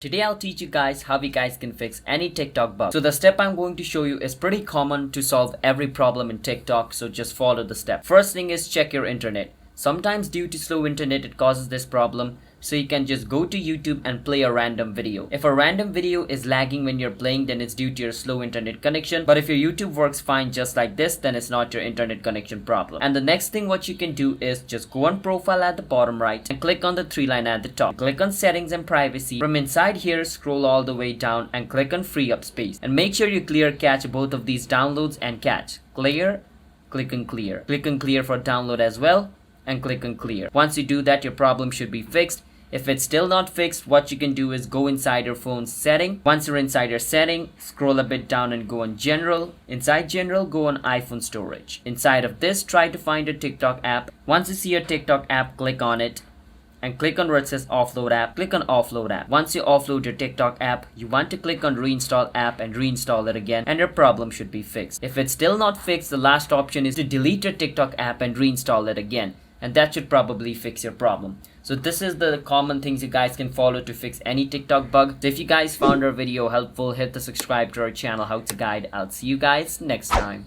Today I'll teach you guys how you guys can fix any TikTok bug. So the step I'm going to show you is pretty common to solve every problem in TikTok, so just follow the step. First thing is check your internet. Sometimes due to slow internet it causes this problem, so you can just go to YouTube and play a random video. If a random video is lagging when you're playing, then it's due to your slow internet connection. But if your YouTube works fine just like this, then it's not your internet connection problem. And the next thing what you can do is just go on profile at the bottom right and click on the three line at the top. Click on settings and privacy. From inside here, scroll all the way down and click on free up space. And make sure you clear cache both of these downloads and cache. Clear, click on clear. Click on clear for download as well and click on clear. Once you do that, your problem should be fixed. If it's still not fixed, what you can do is go inside your phone's setting. Once you're inside your setting, scroll a bit down and go on general. Inside general, go on iPhone storage. Inside of this, try to find your TikTok app. Once you see your TikTok app, click on it and click on where it says offload app. Click on offload app. Once you offload your TikTok app, you want to click on reinstall app and reinstall it again, and your problem should be fixed. If it's still not fixed, the last option is to delete your TikTok app and reinstall it again, and that should probably fix your problem. So this is the common things you guys can follow to fix any TikTok bug. So if you guys found our video helpful, hit the subscribe to our channel How to Guide. I'll see you guys next time.